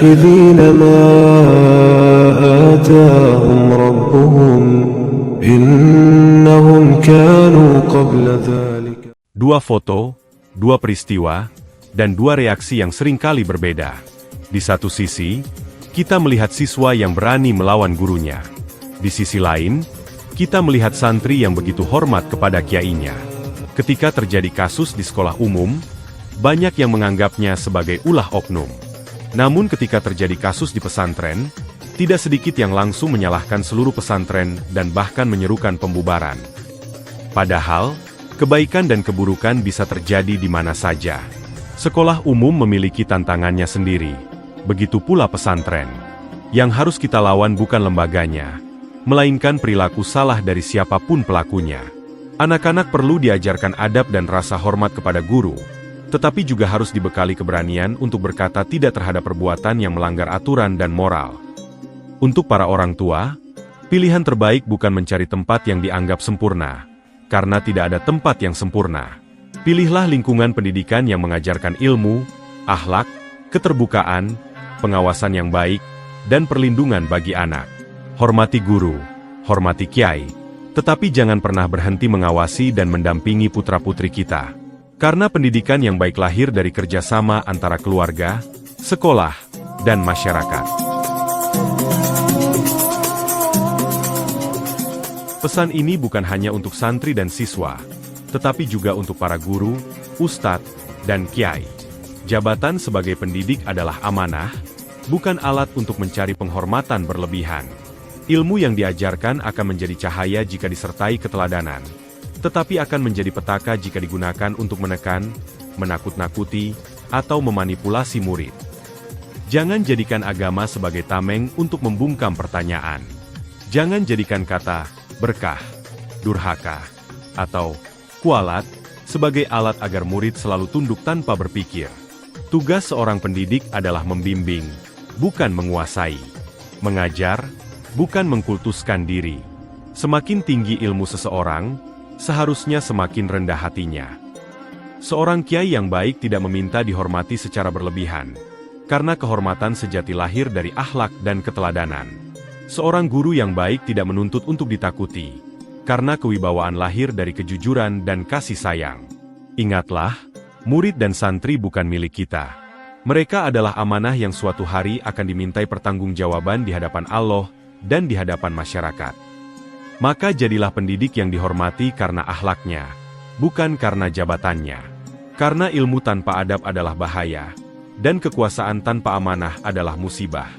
آخذين ما آتاهم ربهم إنهم كانوا قبل ذلك. Dua foto, dua peristiwa, dan dua reaksi yang seringkali berbeda. Di satu sisi, kita melihat siswa yang berani melawan gurunya. Di sisi lain, kita melihat santri yang begitu hormat kepada kiainya. Ketika terjadi kasus di sekolah umum, banyak yang menganggapnya sebagai ulah oknum. Namun ketika terjadi kasus di pesantren, tidak sedikit yang langsung menyalahkan seluruh pesantren dan bahkan menyerukan pembubaran. Padahal, kebaikan dan keburukan bisa terjadi di mana saja. Sekolah umum memiliki tantangannya sendiri. Begitu pula pesantren. Yang harus kita lawan bukan lembaganya, melainkan perilaku salah dari siapapun pelakunya. Anak-anak perlu diajarkan adab dan rasa hormat kepada guru, tetapi juga harus dibekali keberanian untuk berkata tidak terhadap perbuatan yang melanggar aturan dan moral. Untuk para orang tua, pilihan terbaik bukan mencari tempat yang dianggap sempurna, karena tidak ada tempat yang sempurna. Pilihlah lingkungan pendidikan yang mengajarkan ilmu, akhlak, keterbukaan, pengawasan yang baik, dan perlindungan bagi anak. Hormati guru, hormati kiai, tetapi jangan pernah berhenti mengawasi dan mendampingi putra-putri kita. Karena pendidikan yang baik lahir dari kerjasama antara keluarga, sekolah, dan masyarakat. Pesan ini bukan hanya untuk santri dan siswa, tetapi juga untuk para guru, ustadz, dan kiai. Jabatan sebagai pendidik adalah amanah, bukan alat untuk mencari penghormatan berlebihan. Ilmu yang diajarkan akan menjadi cahaya jika disertai keteladanan, tetapi akan menjadi petaka jika digunakan untuk menekan, menakut-nakuti, atau memanipulasi murid. Jangan jadikan agama sebagai tameng untuk membungkam pertanyaan. Jangan jadikan kata berkah, durhaka, atau kualat sebagai alat agar murid selalu tunduk tanpa berpikir. Tugas seorang pendidik adalah membimbing, bukan menguasai. Mengajar, bukan mengkultuskan diri. Semakin tinggi ilmu seseorang, seharusnya semakin rendah hatinya. Seorang kiai yang baik tidak meminta dihormati secara berlebihan, karena kehormatan sejati lahir dari akhlak dan keteladanan. Seorang guru yang baik tidak menuntut untuk ditakuti, karena kewibawaan lahir dari kejujuran dan kasih sayang. Ingatlah, murid dan santri bukan milik kita. Mereka adalah amanah yang suatu hari akan dimintai pertanggungjawaban di hadapan Allah dan di hadapan masyarakat. Maka jadilah pendidik yang dihormati karena akhlaknya, bukan karena jabatannya. Karena ilmu tanpa adab adalah bahaya, dan kekuasaan tanpa amanah adalah musibah.